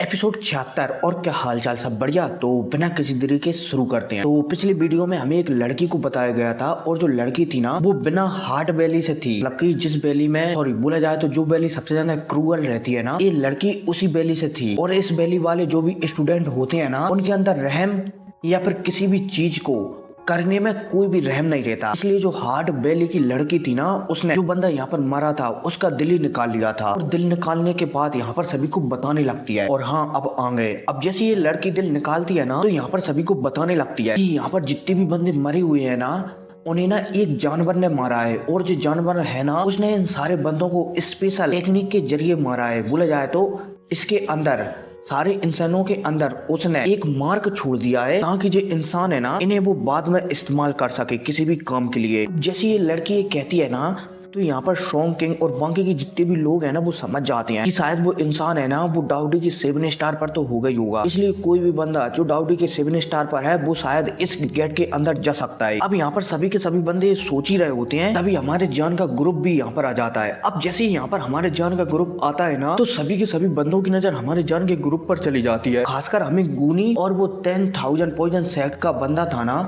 Episode 76। और क्या हालचाल, सब बढ़िया। तो बिना किसी देरी के शुरू करते हैं। तो पिछली वीडियो में हमें एक लड़की को बताया गया था और जो लड़की थी ना वो बिना हार्ट वैली से थी। मतलब कि जिस वैली में सॉरी बोला जाए तो जो वैली सबसे ज्यादा क्रूअल रहती है ना, ये लड़की उसी वैली से थी। और इस वैली वाले जो भी स्टूडेंट होते हैं ना, उनके अंदर रहम या फिर किसी भी चीज को करने में कोई भी रहम नहीं रहता। इसलिए जो हार्ट वैली की लड़की थी ना, उसने जो बंदा यहाँ पर मरा था उसका दिल ही निकाल लिया था। और दिल निकालने के बाद यहाँ पर सभी को बताने लगती है। और हाँ, अब आ गए। अब जैसे ये लड़की दिल निकालती है ना, तो यहाँ पर सभी को बताने लगती है कि यहाँ पर जितने भी बंदे मरे हुए हैं ना, उन्हें ना एक जानवर ने मारा है। और जो जानवर है ना, उसने इन सारे बंदों को स्पेशल टेक्निक के जरिए मारा है। बोला जाए तो इसके अंदर सारे इंसानों के अंदर उसने एक मार्क छोड़ दिया है, ताकि जो इंसान है ना, इन्हें वो बाद में इस्तेमाल कर सके किसी भी काम के लिए। जैसे ये लड़की ये कहती है ना, तो यहाँ पर शॉन्ग किंग और बाकी के जितने भी लोग हैं ना, वो समझ जाते हैं कि शायद वो इंसान है ना, वो डाउडी की 7 स्टार पर तो होगा ही होगा। इसलिए कोई भी बंदा जो डाउडी के 7 स्टार पर है, वो शायद इस गेट के अंदर जा सकता है। अब यहाँ पर सभी के सभी बंदे सोच ही रहे होते हैं, तभी हमारे जान का ग्रुप भी यहाँ पर आ जाता है। अब जैसे यहाँ पर हमारे जान का ग्रुप आता है ना, तो सभी के सभी बंदों की नजर हमारे जान के ग्रुप पर चली जाती है। खासकर हमें गूनी और वो 10,000 पॉइजन सेक्ट का बंदा था ना,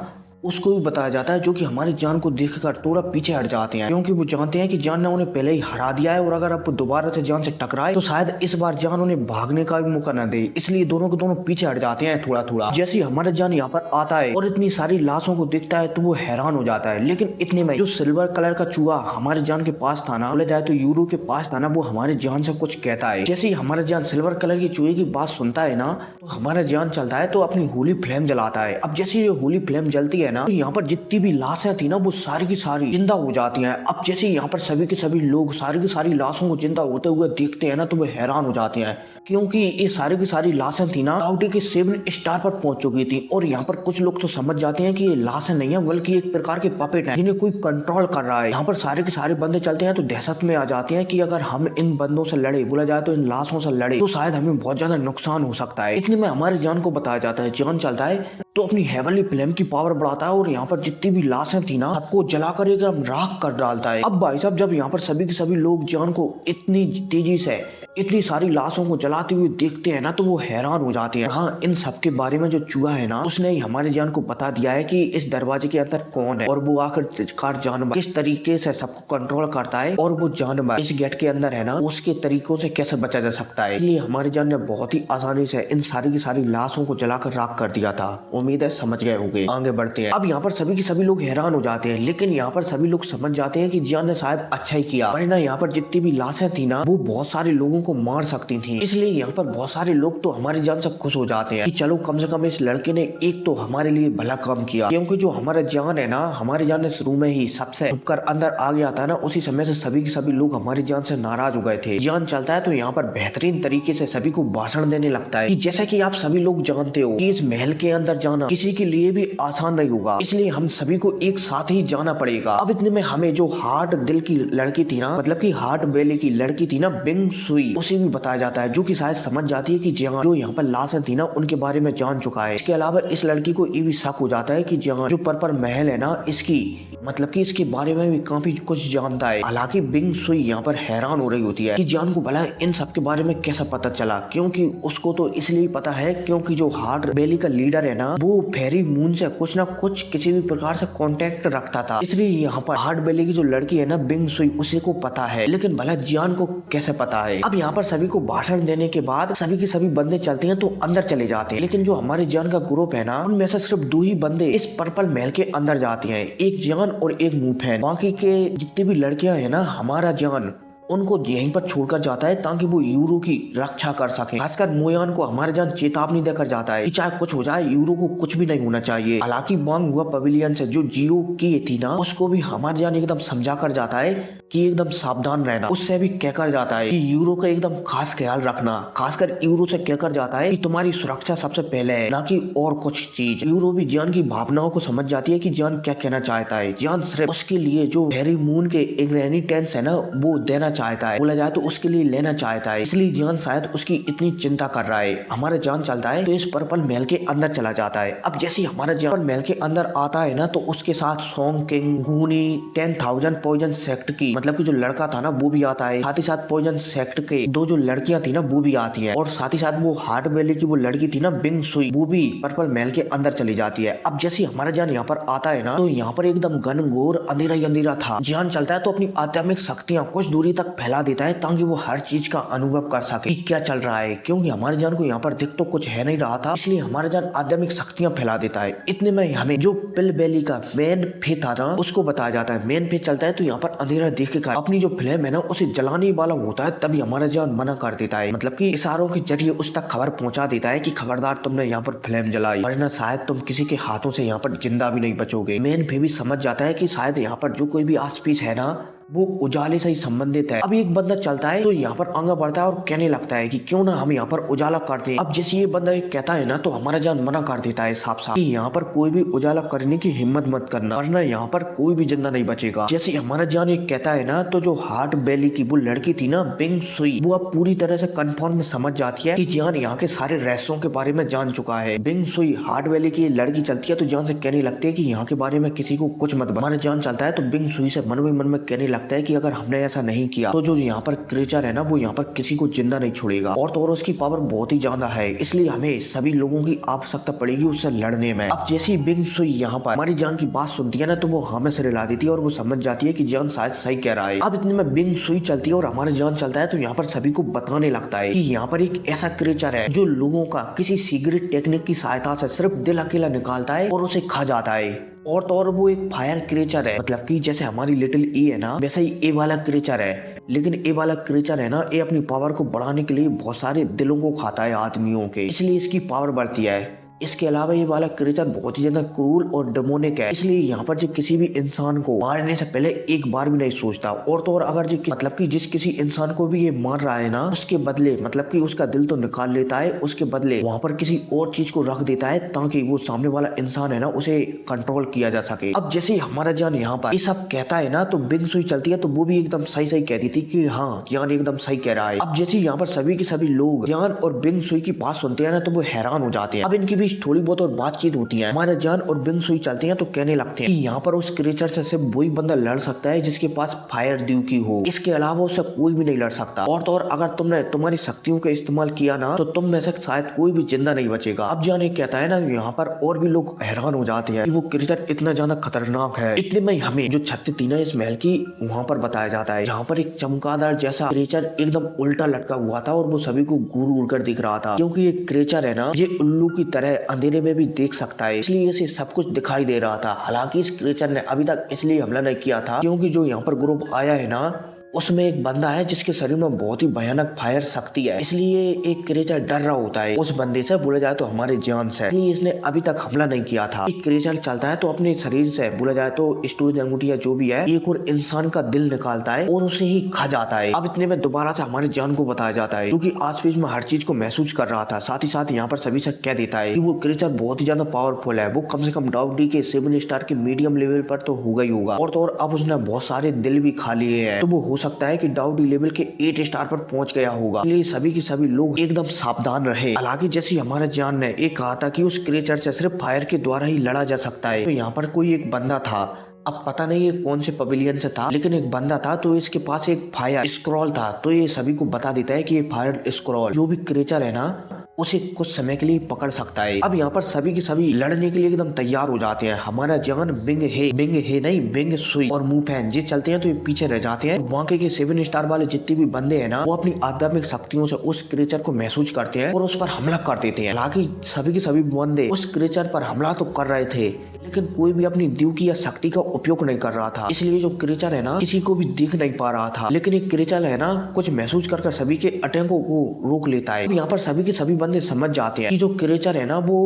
उसको भी बताया जाता है, जो कि हमारी जान को देखकर थोड़ा पीछे हट जाते हैं, क्योंकि वो जानते हैं कि जान ने उन्हें पहले ही हरा दिया है। और अगर आप दोबारा से जान से टकराए तो शायद इस बार जान उन्हें भागने का भी मौका न दे। इसलिए दोनों के दोनों पीछे हट जाते हैं थोड़ा थोड़ा। जैसे हमारे जान यहाँ पर आता है और इतनी सारी लाशों को देखता है तो वो हैरान हो जाता है। लेकिन इतने में जो सिल्वर कलर का चूहा हमारे जान के पास था ना, बोला जाए तो यूरो के पास था ना, वो हमारे जान से कुछ कहता है। जैसे ही हमारा जान सिल्वर कलर की चूहे की बात सुनता है ना, तो हमारा जान चलता है तो अपनी होली फ्लेम जलाता है। अब जैसे ये होली फ्लेम जलती है ना, तो यहाँ पर जितनी भी लाशें थी ना, वो सारी की सारी जिंदा हो जाती हैं। अब जैसे यहाँ पर सभी के सभी लोग सारी की सारी लाशों को जिंदा होते हुए देखते हैं ना, तो वो हैरान हो जाते हैं, क्योंकि ये सारी की सारी लाशें थी ना, डाउडी के 7 स्टार पर पहुंच चुकी थी। और यहाँ पर कुछ लोग तो समझ जाते हैं कि ये लाशें नहीं है, बल्कि एक प्रकार के पपेट हैं जिन्हें कोई कंट्रोल कर रहा है। यहाँ पर सारे के सारे बंदे चलते हैं तो दहशत में आ जाते हैं कि अगर हम इन बंदों से लड़े, बोला जाए तो इन लाशों से लड़े, तो शायद हमें बहुत ज्यादा नुकसान हो सकता है। इतने में हमारे जान को बताया जाता है, जान चलता है तो अपनी हेवनली फ्लेम की पावर बढ़ाता है और यहाँ पर जितनी भी लाशें थी ना, सबको जलाकर एकदम राख कर डालता है। अब भाई साहब, जब यहाँ पर सभी के सभी लोग जान को इतनी तेजी से इतनी सारी लाशों को जलाते हुए देखते हैं ना, तो वो हैरान हो जाते हैं। हाँ, इन सब के बारे में जो चूहा है ना, उसने ही हमारे जान को बता दिया है कि इस दरवाजे के अंदर कौन है, और वो आखिरकार जानवर किस तरीके से सबको कंट्रोल करता है, और वो जानवर इस गेट के अंदर है ना, उसके तरीकों से कैसे बचा जा सकता है। इसलिए हमारे जान ने बहुत ही आसानी से इन सारी की सारी लाशों को जलाकर राख कर दिया था। उम्मीद है समझ गए होंगे। आगे बढ़ते हैं। अब यहाँ पर सभी के सभी लोग हैरान हो जाते हैं, लेकिन यहाँ पर सभी लोग समझ जाते हैं कि जान ने शायद अच्छा ही किया, वरना यहाँ पर जितनी भी लाशें थी ना, वो बहुत सारे लोगों को मार सकती थी। इसलिए यहाँ पर बहुत सारे लोग तो हमारी जान से खुश हो जाते हैं कि चलो कम से कम इस लड़के ने एक तो हमारे लिए भला काम किया। क्योंकि जो हमारा जान है ना, हमारी जान ने शुरू में ही सबसे छुपकर अंदर आ गया था ना, उसी समय से सभी के सभी लोग हमारी जान से नाराज हो गए थे। जान चलता है तो यहाँ पर बेहतरीन तरीके से सभी को भाषण देने लगता है कि जैसा कि आप सभी लोग जानते हो कि इस महल के अंदर जाना किसी के लिए भी आसान नहीं होगा, इसलिए हम सभी को एक साथ ही जाना पड़ेगा। अब इतने में हमें जो हार्ट दिल की लड़की थी ना, मतलब कि हार्ट वैली की लड़की थी ना, बिंग सुई, उसे भी बताया जाता है, जो कि शायद समझ जाती है कि जान जो यहाँ पर लाशें थी ना, उनके बारे में जान चुका है। इसके अलावा इस लड़की को ये भी शक हो जाता है कि जान जो पर्पल महल है ना, इसकी मतलब कि इसके बारे में भी काफी कुछ जानता है। हालांकि बिंग सुई यहाँ पर हैरान हो रही होती है कि जान को भला इन सब के बारे में कैसा पता चला, क्योंकि उसको तो इसलिए पता है क्योंकि जो हार्ट वैली का लीडर है ना, वो फेरी मून से कुछ ना कुछ किसी भी प्रकार से कांटेक्ट रखता था। इसलिए यहाँ पर हार्ट वैली की जो लड़की है ना, बिंग सुई, उसे को पता है, लेकिन भला जान को कैसे पता है। अब यहाँ पर सभी को भाषण देने के बाद सभी के सभी बंदे चलते हैं तो अंदर चले जाते हैं, लेकिन जो हमारे जान का ग्रुप है ना, उनमें से सिर्फ 2 ही बंदे इस पर्पल महल के अंदर जाते हैं, एक जान और एक मुफैन। बाकी के जितनी भी लड़कियां हैं ना, हमारा जान उनको यहीं पर छोड़कर जाता है ताकि वो यूरो की रक्षा कर सके। खासकर मोयान को हमारे जान चेतावनी देकर जाता है कि चाहे कुछ हो जाए, यूरो को कुछ भी नहीं होना चाहिए। हालांकि मांग हुआ पवेलियन से जो जियो की थी ना, उसको भी हमारे जान एकदम समझा कर जाता है कि एकदम सावधान रहना। उससे भी कहकर जाता है कि यूरो का एकदम खास ख्याल रखना। खासकर यूरो से कहकर जाता है कि तुम्हारी सुरक्षा सबसे पहले है, ना कि और कुछ चीज। यूरो भी जान की भावनाओं को समझ जाती है कि जान क्या कहना चाहता है। जान सिर्फ उसके लिए जो फेरी मून के इंग्रेडिएंट्स है ना, वो देना चाहता है, बोला जाए तो उसके लिए लेना चाहता है, इसलिए जियान शायद उसकी इतनी चिंता कर रहा है। हमारा जियान चलता है तो इस पर्पल महल के अंदर चला जाता है। अब जैसे हमारा जियान महल के अंदर आता है ना, तो उसके साथ सॉन्ग किंग, गूनी, 10,000 पॉइजन सेक्ट की मतलब कि जो लड़का था ना वो भी आता है, साथ ही साथ पॉइजन सेक्ट के दो जो लड़कियां थी ना वो भी आती है, और साथ ही साथ वो हार्ट वैली की वो लड़की थी ना बिंग सुई, वो भी पर्पल महल के अंदर चली जाती है। अब जैसे हमारा जियान यहाँ पर आता है ना, तो यहाँ पर एकदम घनघोर अंधेरा ही अंधेरा था। जियान चलता है तो अपनी आध्यात्मिक शक्तियां कुछ दूरी तक फैला देता है ताकि वो हर चीज का अनुभव कर सके कि क्या चल रहा है, क्योंकि हमारे जान को यहाँ पर दिख तो कुछ है नहीं रहा था, इसलिए हमारे जान आध्यात्मिक शक्तियां फैला देता है। इतने में हमें जो पिल वैली का मेन फे था ना उसको बताया जाता है। मेन फे चलता है तो यहाँ पर अंधेरा देखेगा, अपनी जो फ्लेम है ना उसे जलाने वाला होता है, तभी हमारा जान मना कर देता है, मतलब कि इशारों के जरिए उस तक खबर पहुंचा देता है कि खबरदार तुमने यहाँ पर फ्लेम जलाई, वरना शायद तुम किसी के हाथों से यहाँ पर जिंदा भी नहीं बचोगे। मेन फे भी समझ जाता है कि शायद यहाँ पर जो कोई भी आस-पास है ना वो उजाले से ही संबंधित है। अब एक बंदा चलता है तो यहाँ पर आगे बढ़ता है और कहने लगता है कि क्यों ना हम यहाँ पर उजाला करते हैं। अब जैसे ये बंदा कहता है ना तो हमारा जान मना कर देता है साफ साफ कि यहाँ पर कोई भी उजाला करने की हिम्मत मत करना, वरना यहाँ पर कोई भी जिंदा नहीं बचेगा। जैसे हमारा जान ये कहता है ना, तो जो हार्ट वैली की वो लड़की थी ना बिंग सुई, वो अब पूरी तरह से कंफर्म में समझ जाती है कि जान यहाँ के सारे रहस्यों के बारे में जान चुका है। बिंग सुई हार्ट वैली की लड़की चलती है तो जान से कहने लगती है कि यहाँ के बारे में किसी को कुछ मत। हमारा जान चलता है तो बिंग सुई से मन में कहने लगता है कि अगर हमने ऐसा नहीं किया तो जो यहाँ पर क्रीचर है ना वो यहाँ पर किसी को जिंदा नहीं छोड़ेगा, और तो और उसकी पावर बहुत ही ज्यादा है, इसलिए हमें सभी लोगों की आवश्यकता पड़ेगी उससे लड़ने में। अब जैसी बिंग सुई यहाँ पर हमारी जान की बात सुनती है ना तो वो हमें सिर हिला देती है और वो समझ जाती है कि जान शायद सही कह रहा है। अब इतने में बिंग सुई चलती है और हमारा जान चलता है तो यहाँ पर सभी को बताने लगता है कि यहाँ पर एक ऐसा क्रीचर है जो लोगों का किसी सीक्रेट टेक्निक की सहायता से सिर्फ दिल अकेला निकालता है और उसे खा जाता है, और तो और वो एक फायर क्रीचर है, मतलब कि जैसे हमारी लिटिल ई है ना वैसा ही ए वाला क्रीचर है, लेकिन ए वाला क्रीचर है ना ये अपनी पावर को बढ़ाने के लिए बहुत सारे दिलों को खाता है आदमियों के, इसलिए इसकी पावर बढ़ती है। इसके अलावा ये वाला क्रीचर बहुत ही ज्यादा क्रूर और डेमोनिक है, इसलिए यहाँ पर जो किसी भी इंसान को मारने से पहले एक बार भी नहीं सोचता, और तो और अगर जो मतलब कि जिस किसी इंसान को भी ये मार रहा है ना उसके बदले मतलब कि उसका दिल तो निकाल लेता है, उसके बदले वहाँ पर किसी और चीज को रख देता है ताकि वो सामने वाला इंसान है ना उसे कंट्रोल किया जा सके। अब जैसे हमारा जान यहाँ पर ये सब कहता है ना तो बिंग सुई चलती है तो वो भी एकदम सही सही कहती थी कि हाँ जान एकदम सही कह रहा है। अब जैसे यहाँ पर सभी के सभी लोग जान और बिंग सुई की बात सुनते हैं ना तो वो हैरान हो जाते हैं। अब इनकी भी थोड़ी बहुत और बातचीत होती है, हमारे जान और बिंग सुई चलते हैं तो कहने लगते हैं कि यहाँ पर उस क्रीचर से सिर्फ वही बंदा लड़ सकता है जिसके पास फायर ड्यू की हो, इसके अलावा उससे कोई भी नहीं लड़ सकता, और तो और अगर तुमने तुम्हारी शक्तियों का इस्तेमाल किया ना तो तुम में से शायद कोई भी जिंदा नहीं बचेगा। अब जान एक कहता है ना यहाँ पर और भी लोग हैरान हो जाते हैं कि वो क्रीचर इतना ज्यादा खतरनाक है। इतने में हमें जो छत थी ना इस महल की वहाँ पर बताया जाता है, जहाँ पर एक चमकादार जैसा क्रीचर एकदम उल्टा लटका हुआ था और वो सभी को घूर उड़ कर दिख रहा था, क्योंकि ये क्रीचर है ना ये उल्लू की तरह अंधेरे में भी देख सकता है, इसलिए इसे सब कुछ दिखाई दे रहा था। हालांकि इस क्रीचर ने अभी तक इसलिए हमला नहीं किया था क्योंकि जो यहाँ पर ग्रुप आया है ना उसमें एक बंदा है जिसके शरीर में बहुत ही भयानक फायर शक्ति है, इसलिए एक क्रीचर डर रहा होता है उस बंदे से, बोला जाए तो हमारे जान से, इसलिए इसने अभी तक हमला नहीं किया था। एक क्रीचर चलता है तो अपने शरीर से बोला जाए तो स्टोरेज अंगूठिया जो भी है एक और इंसान का दिल निकालता है और उसे ही खा जाता है। अब इतने में दोबारा से हमारे जान को बताया जाता है क्योंकि आसपास में हर चीज को महसूस कर रहा था, साथ ही साथ यहाँ पर सभी से कह देता है कि वो क्रीचर बहुत ही ज्यादा पावरफुल है, वो कम से कम डाउडी के 7 स्टार के मीडियम लेवल पर तो होगा ही होगा, और तो और अब उसने बहुत सारे दिल भी खा लिए हैं, तो वो हो सकता है कि डाउडी लेवल के 8 स्टार पर पहुंच गया होगा, इसलिए सभी के सभी लोग एकदम सावधान रहे। हालांकि जैसे हमारे जान ने एक कहा था कि उस क्रीचर से सिर्फ फायर के द्वारा ही लड़ा जा सकता है, तो यहाँ पर कोई एक बंदा था, अब पता नहीं ये कौन से पवेलियन से था, लेकिन एक बंदा था तो इसके पास एक फायर स्क्रॉल था, तो ये सभी को बता देता है कि ये फायर स्क्रॉल जो भी क्रीचर है ना उसे कुछ समय के लिए पकड़ सकता है। अब यहाँ पर सभी के सभी लड़ने के लिए एकदम तैयार हो जाते हैं। हमारा जान बिंग हे नहीं बिंग सुई और मुफैन जी चलते हैं तो ये पीछे रह जाते हैं। वहाँ के 7 स्टार वाले जितने भी बंदे हैं ना वो अपनी आध्यात्मिक शक्तियों से उस क्रीचर को महसूस करते हैं और उस पर हमला कर देते हैं। हालांकि सभी के सभी बंदे उस क्रीचर पर हमला तो कर रहे थे लेकिन कोई भी अपनी द्यू की या शक्ति का उपयोग नहीं कर रहा था, इसलिए जो क्रीचर है ना किसी को भी देख नहीं पा रहा था, लेकिन एक क्रीचर है ना कुछ महसूस कर सभी के अटैकों को रोक लेता है। यहाँ पर सभी के सभी बंदे समझ जाते हैं कि जो क्रीचर है ना वो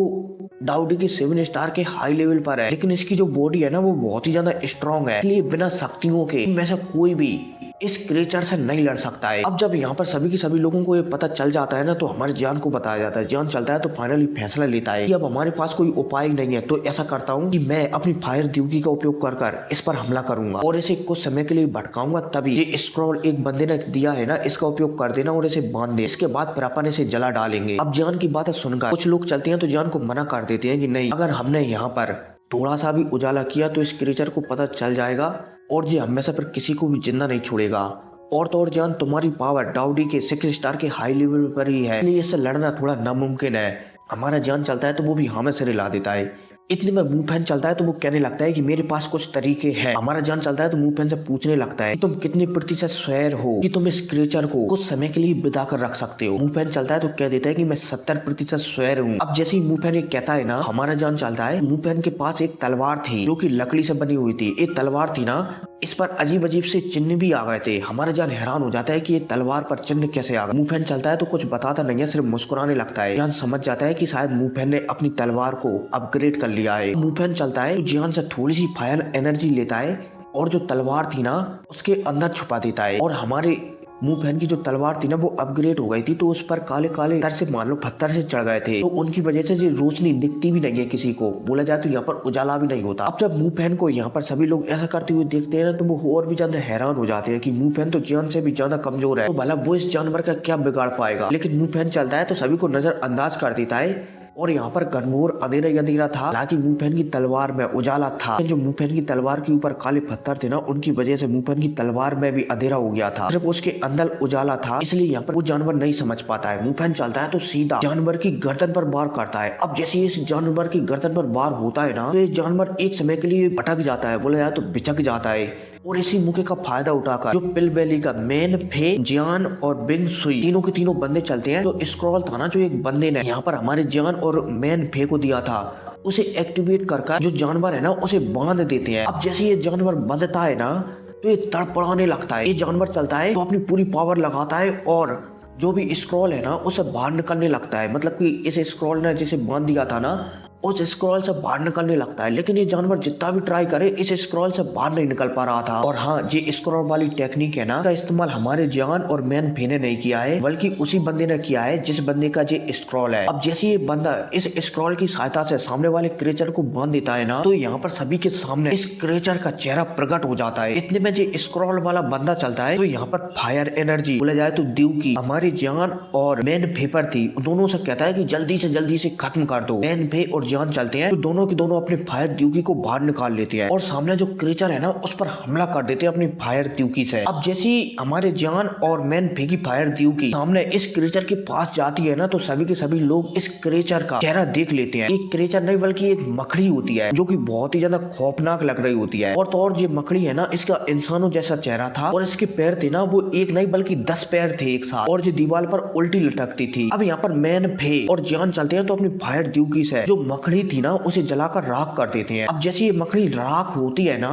डाउडी के 7 स्टार के हाई लेवल पर है, लेकिन इसकी जो बॉडी है ना वो बहुत ही ज्यादा स्ट्रॉन्ग है, इसलिए बिना शक्तियों के में से कोई भी इस क्रिएचर से नहीं लड़ सकता है। अब जब यहाँ पर सभी के सभी लोगों को ये पता चल जाता है ना, तो हमारे जान को बताया जाता है। जान चलता है तो फाइनली फैसला लेता है कि अब हमारे पास कोई उपाय नहीं है, तो ऐसा करता हूँ कि मैं अपनी फायर ड्यूकी का उपयोग कर इस पर हमला करूंगा और इसे कुछ समय के लिए भटकाऊंगा। तभी ये स्क्रॉल एक बंदे ने दिया है ना, इसका उपयोग कर देना और इसे बांध दे। इसके बाद फिर अपन इसे जला डालेंगे। अब जान की बात सुनकर कुछ लोग चलते हैं तो जान को मना कर देते हैं कि नहीं, अगर हमने यहाँ पर थोड़ा सा भी उजाला किया तो इस क्रिएचर को पता चल जाएगा और ये हमेशा पर किसी को भी जिंदा नहीं छोड़ेगा। और तो और जान, तुम्हारी पावर डाउडी के 6 स्टार के हाई लेवल पर ही है, इसलिए इससे लड़ना थोड़ा नामुमकिन है। हमारा जान चलता है तो वो भी हमें सिर हिला देता है। इतने में मुंहफैन चलता है तो वो कहने लगता है कि मेरे पास कुछ तरीके हैं। हमारा जान चलता है तो मुंहफैन से पूछने लगता है कि तुम कितने प्रतिशत श्योर हो कि तुम इस क्रिएचर को कुछ समय के लिए बिता कर रख सकते हो। मुंहफैन चलता है तो कह देता है कि मैं 70% श्योर हूँ। अब जैसे ही मुंहफैन ये कहता है ना, हमारा जान चलता है मुंहफैन के पास एक तलवार थी जो कि लकड़ी से बनी हुई थी। एक तलवार थी ना, इस पर अजीब अजीब से चिन्ह भी आ गए थे। हमारा जान हैरान हो जाता है कि ये तलवार पर चिन्ह कैसे आ गए। मुंहफैन चलता है तो कुछ बताता नहीं है, सिर्फ मुस्कुराने लगता है। जान समझ जाता है कि शायद मुंहफैन ने अपनी तलवार को अपग्रेड कर लिया है। मुंहफैन चलता है तो जान से थोड़ी सी फायर एनर्जी लेता है और जो तलवार थी ना उसके अंदर छुपा देता है। और हमारे मुंहफैन की जो तलवार थी ना वो अपग्रेड हो गई थी, तो उस पर काले काले तर से मान लो पत्थर से चढ़ गए थे, तो उनकी वजह से ये रोशनी दिखती भी नहीं है किसी को। बोला जाए तो यहाँ पर उजाला भी नहीं होता। अब जब मुंहफैन को यहाँ पर सभी लोग ऐसा करते हुए देखते हैं ना, तो वो और भी ज्यादा हैरान हो जाते हैं कि मुंहफैन तो जान से भी ज्यादा कमजोर है, तो भला वो इस जानवर का क्या बिगाड़ पाएगा। लेकिन मुंहफैन चलता है तो सभी को नजरअंदाज कर देता है और यहाँ पर घनघोर अंधेरा ही अंधेरा था। हालांकि मुंहफैन की तलवार में उजाला था, जो मुंहफैन की तलवार के ऊपर काले पत्थर थे ना, उनकी वजह से मुंहफैन की तलवार में भी अंधेरा हो गया था। सिर्फ उसके अंदर उजाला था, इसलिए यहाँ पर वो जानवर नहीं समझ पाता है। मुंहफैन चलता है तो सीधा जानवर की गर्दन पर वार करता है। अब जैसे इस जानवर की गर्दन पर वार होता है ना, तो ये जानवर एक समय के लिए भटक जाता है, बोला जाए तो बिचक जाता है। और इसी मौके का फायदा उठाकर जो पिल वैली का मैन, फे, जान और बिंग सुई तीनों के तीनों बंदे चलते हैं। तो स्क्रॉल था ना जो एक बंदे ने यहाँ पर हमारे जान और मैन, फे को दिया था, उसे एक्टिवेट कर जो जानवर है ना उसे बांध देते हैं। अब जैसे ये जानवर बांधता है ना तो ये तड़पड़ाने लगता है। ये जानवर चलता है तो अपनी पूरी पावर लगाता है और जो भी स्क्रॉल है ना उसे बाहर निकलने लगता है। मतलब कि इस स्क्रॉल ने जिसे बांध दिया था ना उस स्क्रॉल से बाहर निकलने लगता है, लेकिन ये जानवर जितना भी ट्राई करे इस स्क्रॉल से बाहर नहीं निकल पा रहा था। और हाँ, ये स्क्रॉल वाली टेक्निक है ना, का इस्तेमाल हमारे जान और मैन फे ने नहीं किया है, बल्कि उसी बंदे ने किया है जिस बंदे का ये स्क्रॉल है। अब जैसे ये बंदा इस स्क्रॉल की सहायता से सामने वाले क्रिएचर को बांध देता है ना, तो यहाँ पर सभी के सामने इस क्रिएचर का चेहरा प्रकट हो जाता है। इतने में ये स्क्रॉल वाला बंदा चलता है तो यहाँ पर फायर एनर्जी, बोला जाए तो दीव की हमारी जान और मैन फे पर थी, दोनों से कहता है कि जल्दी से खत्म कर दो। मैन फे और जान चलते हैं तो दोनों के दोनों अपने फायर ड्यूकी को बाहर निकाल लेते हैं और सामने जो क्रिएचर है ना उस पर हमला कर देते हैं अपनी फायर ड्यूकी से। अब जैसे हमारे जान और मैन फे की फायर ड्यूकी सामने इस क्रिएचर के पास जाती है ना, तो सभी के सभी लोग इस क्रिएचर का चेहरा देख लेते हैं। एक क्रिएचर नहीं बल्कि एक मकड़ी होती है जो कि बहुत ही ज्यादा खौफनाक लग रही होती है। और तो और ये मकड़ी है ना, इसका इंसानों जैसा चेहरा था और इसके पैर थे ना वो एक नहीं बल्कि 10 पैर थे एक साथ, और ये दीवार पर उल्टी लटकती थी। अब यहाँ पर मैन, फे और जान चलते हैं तो अपनी फायर ड्यूकी से जो मकड़ी थी ना उसे जलाकर राख कर देते हैं। अब जैसे ये मकड़ी राख होती है ना,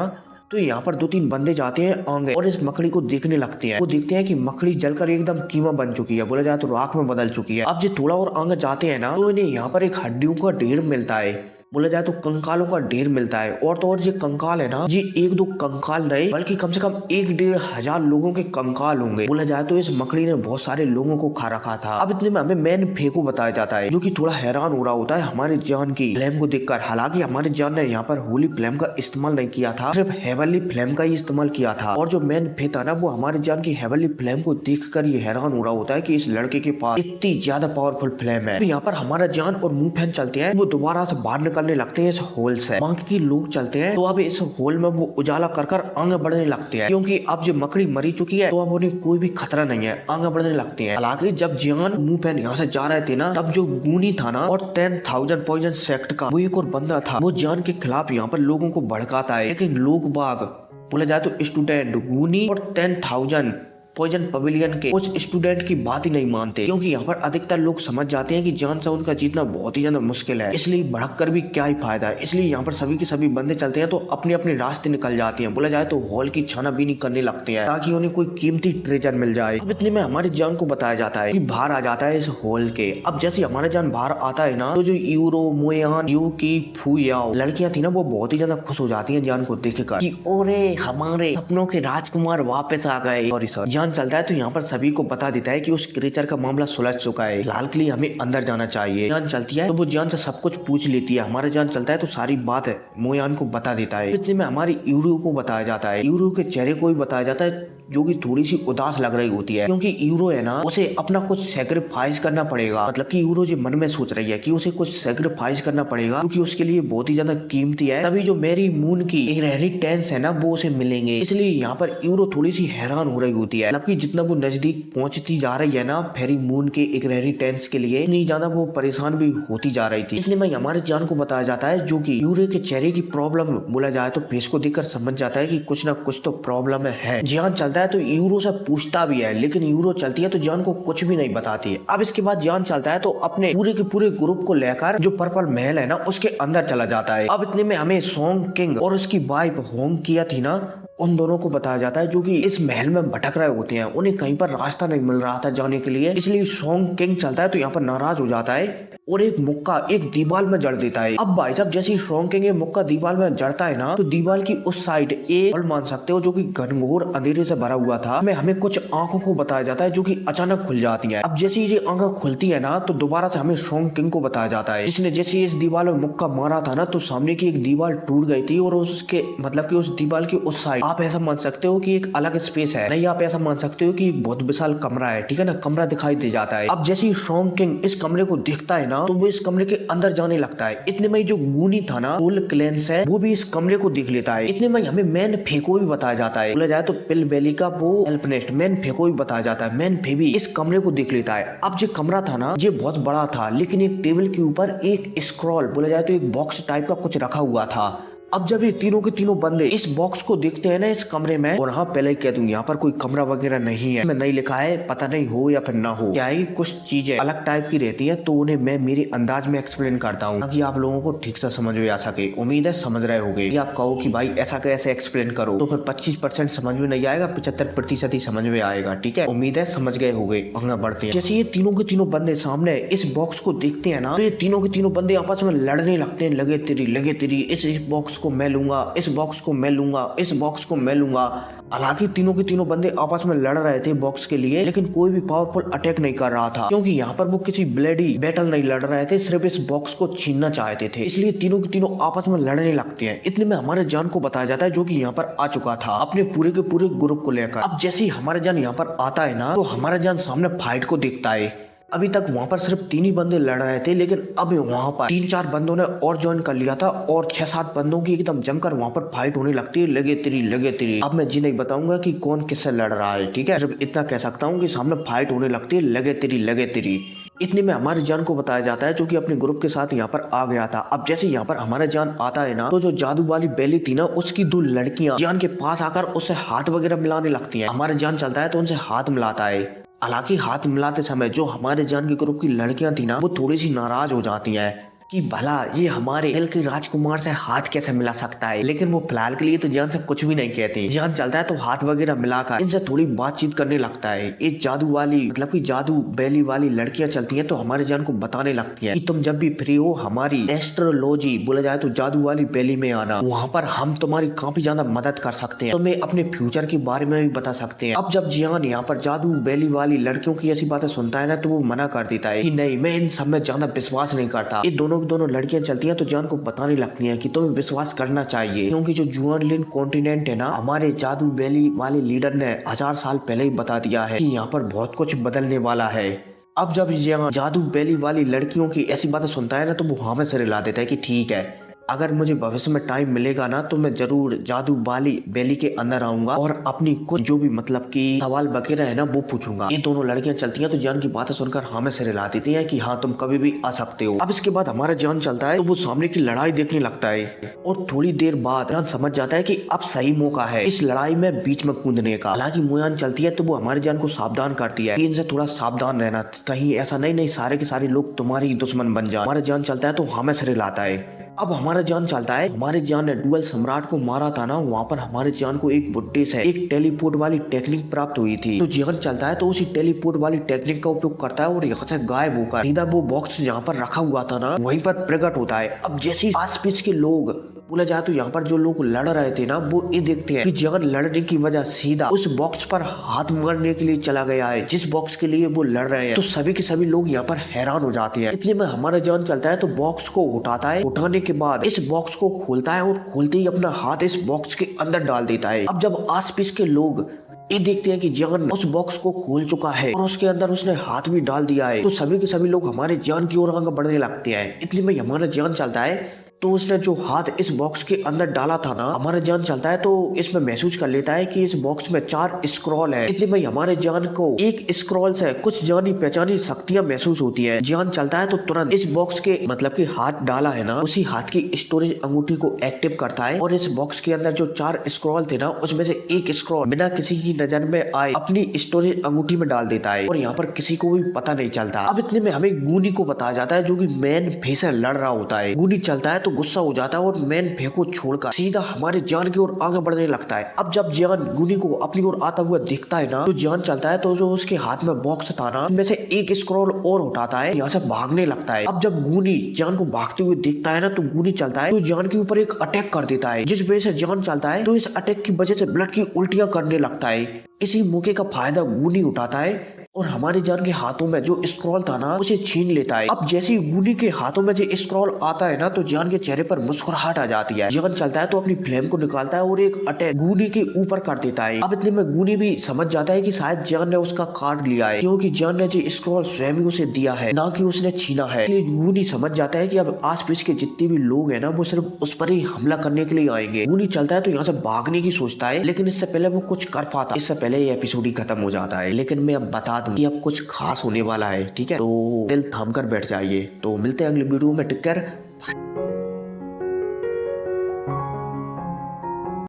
तो यहाँ पर 2-3 बंदे जाते हैं आगे और इस मकड़ी को देखने लगते हैं। वो देखते हैं कि मकड़ी जलकर एकदम कीमा बन चुकी है, बोला जाए तो राख में बदल चुकी है। अब जो थोड़ा और आगे जाते हैं ना, तो इन्हें यहाँ पर एक हड्डियों का ढेर मिलता है, बोला जाए तो कंकालों का ढेर मिलता है। और तो और ये कंकाल है ना, ये 1-2 कंकाल नहीं बल्कि कम से कम 1-1.5 हजार लोगों के कंकाल होंगे। बोला जाए तो इस मकड़ी ने बहुत सारे लोगों को खा रखा था। अब इतने में हमें मैन फे को बताया जाता है, जो कि थोड़ा हैरान हो रहा होता है हमारे जान की फ्लेम को देखकर। हालांकि हमारे जान ने यहाँ पर होली फ्लेम का इस्तेमाल नहीं किया था, सिर्फ हेवनली फ्लेम का ही इस्तेमाल किया था। और जो मैन फे था ना, वो हमारे जान की हेवनली फ्लेम को देख कर ये हैरान हो रहा होता है कि इस लड़के के पास इतनी ज्यादा पावरफुल फ्लेम है। यहाँ पर हमारा जान और मुंहफैन चलते हैं, वो दोबारा से बाहर निकलने लगते हैं इस होल से। बाकी लोग चलते हैं तो अब इस होल में वो उजाला कर आगे बढ़ने लगते हैं, क्योंकि अब जो मकड़ी मरी चुकी है तो अब उन्हें कोई भी खतरा नहीं है, आगे बढ़ने लगते हैं। हालांकि जब जान मुंहफैन यहाँ से जा रहे थे ना, तब जो गूनी था ना और 10,000 पॉइजन सेक्ट का वो एक और बंदा था, वो जान के खिलाफ यहाँ पर लोगों को भड़काता है। लेकिन लोग बाग, बोला जाए तो स्टूडेंट, गूनी और 10,000 पॉइजन पवेलियन के कुछ स्टूडेंट की बात ही नहीं मानते, क्योंकि यहाँ पर अधिकतर लोग समझ जाते हैं कि जान से उनका जीतना बहुत ही ज्यादा मुश्किल है, इसलिए भड़क कर भी क्या ही फायदा है। इसलिए यहाँ पर सभी के सभी बंदे चलते हैं तो अपने अपने रास्ते निकल जाते हैं। बोला जाए तो हॉल की छानाबीनी करने लगते हैं ताकि उन्हें कोई कीमती ट्रेजर मिल जाए। अब इतने में हमारे जान को बताया जाता है कि बाहर आ जाता है इस हॉल के। अब जैसे हमारे जान बाहर आता है ना, तो जो यूरो, मोयान, की फूयाओ लड़कियां थी ना, वो बहुत ही ज्यादा खुश हो जाती हैं जान को देखकर कि ओरे हमारे सपनों के राजकुमार वापस आ गए। सॉरी जान चलता है तो यहाँ पर सभी को बता देता है कि उस क्रीचर का मामला सुलझ चुका है, लाल के लिए हमें अंदर जाना चाहिए। जान चलती है तो वो जान से सब कुछ पूछ लेती है। हमारे जान चलता है तो सारी बात है मोयान को बता देता है। इतने में हमारी यूरो को बताया जाता है, यूरो के चेहरे को भी बताया जाता है जो कि थोड़ी सी उदास लग रही होती है, क्योंकि यूरो है ना, उसे अपना कुछ सेक्रीफाइस करना पड़ेगा। मतलब कि यूरो जो मन में सोच रही है कि उसे कुछ सेक्रीफाइस करना पड़ेगा क्योंकि उसके लिए बहुत ही ज्यादा कीमती है, तभी जो मेरी मून की इनहेरिटेंस है ना वो उसे मिलेंगे। इसलिए यहाँ पर यूरो थोड़ी सी हैरान हो रही होती है। मतलब कि जितना वो नजदीक पहुंचती जा रही है ना फेरी मून के इनहेरिटेंस के लिए, इतनी ज्यादा वो परेशान भी होती जा रही थी। इतने में हमारे जान को बताया जाता है जो कि यूरो के चेहरे की प्रॉब्लम बोला जाए तो फेस को देखकर समझ जाता है कि कुछ ना कुछ तो प्रॉब्लम है। जान चलता है तो यूरो से पूछता भी है, लेकिन यूरो चलती है तो जान को कुछ भी नहीं बताती है। अब इसके बाद जान चलता है तो अपने पूरे के पूरे ग्रुप को लेकर जो पर्पल महल है ना उसके अंदर चला जाता है। अब इतने में हमें सॉन्ग किंग और उसकी वाइफ होंग किया थी ना, उन दोनों को बताया जाता है जो कि इस महल में भटक रहे होते हैं। उन्हें कहीं पर रास्ता नहीं मिल रहा था जाने के लिए, इसलिए सॉन्ग किंग चलता है तो यहाँ पर नाराज हो जाता है और एक मुक्का एक दीवार में जड़ देता है। अब भाई साहब जैसे ही सॉन्ग किंग मुक्का दीवार में जड़ता है ना, तो दीवार की उस साइड एक हॉल मान सकते हो जो कि घनघोर अंधेरे से भरा हुआ था, में हमें कुछ आंखों को बताया जाता है जो कि अचानक खुल जाती है। अब जैसे ये आंखें खुलती है ना, तो दोबारा से हमें सॉन्ग किंग को बताया जाता है जिसने जैसे इस दीवार में मुक्का मारा था ना, तो सामने की एक दीवार टूट गई थी और उसके मतलब की उस दीवार की उस साइड आप ऐसा मान सकते हो कि एक अलग स्पेस है, नहीं आप ऐसा मान सकते हो कि एक बहुत विशाल कमरा है, ठीक है ना, कमरा दिखाई दे जाता है। अब जैसे ही सॉन्ग किंग इस कमरे को देखता है ना, तो वो इस कमरे के अंदर जाने लगता है। इतने में जो गूनी था ना सोल क्लेंस है, वो भी इस कमरे को देख लेता है। इतने में हमें मैन फेको भी बताया जाता है, बोला जाए तो पिल बेली का वो एल्पनेस्ट मैन फेको भी बताया जाता है। मैन फे भी इस कमरे को देख लेता है। अब जो कमरा था ना ये बहुत बड़ा था, लेकिन एक टेबल के ऊपर एक स्क्रॉल बोला जाए तो एक बॉक्स टाइप का कुछ रखा हुआ था। अब जब ये तीनों के तीनों बंदे इस बॉक्स को देखते हैं ना इस कमरे में, और हाँ पहले ही कह दूं यहाँ पर कोई कमरा वगैरह नहीं है, इसमें नहीं लिखा है, पता नहीं हो या फिर ना हो, क्या है कुछ चीजें अलग टाइप की रहती हैं, तो उन्हें मैं मेरे अंदाज में एक्सप्लेन करता हूँ ताकि आप लोगों को ठीक से समझ में आ सके। उम्मीद है समझ रहे होंगे। आप कहो कि भाई ऐसा कैसे एक्सप्लेन करो, तो फिर 25% समझ में नहीं आएगा, 75% ही समझ में आएगा, ठीक है। उम्मीद है समझ गए होंगे। आगे बढ़ते हैं। जैसे ये तीनों के तीनों बंदे सामने इस बॉक्स को देखते हैं ना, तो ये तीनों के तीनों बंदे आपस में लड़ने लगते हैं, लगे तेरी इस बॉक्स को मैं लूंगा, इस बॉक्स को मैं लूंगा, इस बॉक्स को मैं लूंगा। हालांकि तीनों के तीनों बंदे आपस में लड़ रहे थे बॉक्स के लिए, लेकिन कोई भी पावरफुल अटैक नहीं कर रहा था, क्योंकि यहाँ पर वो किसी ब्लडी बैटल नहीं लड़ रहे थे, सिर्फ इस बॉक्स को छीनना चाहते थे। इसलिए तीनों के तीनों आपस में लड़ने लगते हैं। इतने में हमारे जान को बताया जाता है जो कि यहाँ पर आ चुका था अपने पूरे के पूरे ग्रुप को लेकर। अब जैसे ही हमारे जान यहाँ पर आता है ना, तो हमारे जान सामने फाइट को देखता है। अभी तक वहाँ पर सिर्फ 3 ही बंदे लड़ रहे थे, लेकिन अब वहाँ पर 3-4 बंदों ने और ज्वाइन कर लिया था और 6-7 बंदों की एकदम जमकर वहाँ पर फाइट होने लगती है, लगे तेरी। अब मैं जी नहीं बताऊंगा कि कौन किससे लड़ रहा है, ठीक है, सिर्फ इतना कह सकता हूँ कि सामने फाइट होने लगती है, लगे तेरी। इतने में हमारे जान को बताया जाता है जो कि अपने ग्रुप के साथ यहाँ पर आ गया था। अब जैसे यहाँ पर हमारा जान आता है ना, तो जो जादू वाली बेली थी ना, उसकी 2 लड़कियां जान के पास आकर उससे हाथ वगैरह मिलाने लगती हैं। हमारे जान चलता है तो उनसे हाथ मिलाता है। हालांकि हाथ मिलाते समय जो हमारे जान के ग्रुप की लड़कियां थी ना, वो थोड़ी सी नाराज हो जाती हैं कि भला ये हमारे दिल के राजकुमार से हाथ कैसे मिला सकता है, लेकिन वो फिलहाल के लिए तो जान से कुछ भी नहीं कहती। जान चलता है तो हाथ वगैरह मिलाकर इनसे थोड़ी बातचीत करने लगता है। ये जादू वाली मतलब कि जादू बेली वाली लड़कियां चलती हैं तो हमारे जान को बताने लगती है कि तुम जब भी फ्री हो हमारी एस्ट्रोलॉजी बोला जाए तो जादू वाली बेली में आना, वहाँ पर हम तुम्हारी काफी ज्यादा मदद कर सकते हैं, तुम्हें अपने फ्यूचर के बारे में भी बता सकते हैं। अब जब जान यहाँ पर जादू बेली वाली लड़कियों की ऐसी बातें सुनता है ना, तो वो मना कर देता है कि नहीं, मैं इन सब में ज्यादा विश्वास नहीं करता। ये दोनों लड़कियां चलती हैं तो जान को बताने लगती हैं कि तुम्हें विश्वास करना चाहिए, क्योंकि जो जुआनलिन कॉन्टिनेंट है ना, हमारे जादू बेली वाले लीडर ने 1000 साल पहले ही बता दिया है कि यहाँ पर बहुत कुछ बदलने वाला है। अब जब यहाँ जादू बेली वाली लड़कियों की ऐसी बातें सुनता है ना, तो वो हाँ में सिर हिला देता है कि ठीक है, अगर मुझे भविष्य में टाइम मिलेगा ना तो मैं जरूर जादू वाली वैली के अंदर आऊंगा और अपनी कुछ जो भी मतलब कि सवाल वगैरह है ना वो पूछूंगा। ये दोनों लड़कियां चलती हैं तो जान की बातें सुनकर हाँ में सिर हिला देती हैं कि हाँ तुम कभी भी आ सकते हो। अब इसके बाद हमारा जान चलता है तो वो सामने की लड़ाई देखने लगता है और थोड़ी देर बाद जान समझ जाता है कि अब सही मौका है इस लड़ाई में बीच में कूदने का। हालांकि मुयान चलती है तो वो हमारे जान को सावधान करती है कि इनसे थोड़ा सावधान रहना, कहीं ऐसा नहीं सारे के सारे लोग तुम्हारी दुश्मन बन जाए। हमारा जान चलता है तो हाँ में सिर हिलाता है। अब हमारा जान चलता है हमारे जान ने डुअल सम्राट को मारा था ना, वहाँ पर हमारे जान को एक बुड्ढे से एक टेलीपोर्ट वाली टेक्निक प्राप्त हुई थी। तो जान चलता है तो उसी टेलीपोर्ट वाली टेक्निक का उपयोग करता है और यहाँ से गायब होकर सीधा वो बॉक्स जहाँ पर रखा हुआ था ना वहीं पर प्रकट होता है। अब जैसे आस पास के लोग बोला जाए तो यहाँ पर जो लोग लड़ रहे थे ना वो ये देखते हैं कि जान लड़ने की वजह सीधा उस बॉक्स पर हाथ मारने के लिए चला गया है जिस बॉक्स के लिए वो लड़ रहे हैं। तो सभी के सभी लोग यहाँ पर हैरान हो जाते हैं। इतने में हमारा जान चलता है तो बॉक्स को उठाता है, उठाने के बाद इस बॉक्स को खोलता है और खोलते ही अपना हाथ इस बॉक्स के अंदर डाल देता है। अब जब आस पास के लोग ये देखते हैं कि जान उस बॉक्स को खोल चुका है और उसके अंदर उसने हाथ भी डाल दिया है तो सभी के सभी लोग हमारे जान की ओर आगे बढ़ने लगते हैं। इतने में हमारा जान चलता है तो उसने जो हाथ इस बॉक्स के अंदर डाला था ना, हमारा जान चलता है तो इसमें महसूस कर लेता है कि इस बॉक्स में 4 स्क्रॉल है। इतने में हमारे जान को एक स्क्रॉल से कुछ जानी पहचानी शक्तियां महसूस होती है। जान चलता है तो तुरंत इस बॉक्स के मतलब कि हाथ डाला है ना उसी हाथ की स्टोरेज अंगूठी को एक्टिव करता है और इस बॉक्स के अंदर जो 4 स्क्रॉल थे ना उसमें से एक स्क्रॉल बिना किसी की नजर में आए अपनी स्टोरेज अंगूठी में डाल देता है और यहाँ पर किसी को भी पता नहीं चलता। अब इतने में हमें गूनी को बताया जाता है जो कि मेन फेस से लड़ रहा होता है। गूनी चलता है तो गुस्सा हो जाता है और मैन फे को छोड़कर सीधा हमारे जान की ओर आगे बढ़ने लगता है। अब जब जान गूनी को अपनी ओर आता हुआ दिखता है ना तो जान चलता है तो जो उसके हाथ में बॉक्स था ना उनमें से एक स्क्रॉल और उठाता है, यहाँ से भागने लगता है। अब जब गूनी जान को भागते हुए दिखता है ना तो गूनी चलता है तो जान के ऊपर एक अटैक कर देता है जिस वजह से जान चलता है तो इस अटैक की वजह से ब्लड की उल्टियां करने लगता है। इसी मौके का फायदा गूनी उठाता है और हमारे जान के हाथों में जो स्क्रॉल था ना उसे छीन लेता है। अब जैसे ही गूनी के हाथों में जो स्क्रॉल आता है ना तो जान के चेहरे पर मुस्कुराहट आ जाती है। जान चलता है तो अपनी फ्लेम को निकालता है और एक अटैक गूनी के ऊपर कर देता है। अब इतने में गूनी भी समझ जाता है कि शायद जान ने उसका कार्ड लिया है क्योंकि जान ने जो स्क्रॉल स्वयं ही उसे दिया है ना कि उसने छीना है। गूनी समझ जाता है कि अब आस पास के जितने भी लोग हैं ना वो सिर्फ उस पर ही हमला करने के लिए आएंगे। गूनी चलता है तो यहाँ से भागने की सोचता है लेकिन इससे पहले वो कुछ कर पाता, इससे पहले ये एपिसोड ही खत्म हो जाता है। लेकिन मैं अब बता दूं कि अब कुछ खास होने वाला है, ठीक है, तो दिल थाम कर बैठ जाइए। तो मिलते हैं अगली वीडियो में, टेक केयर।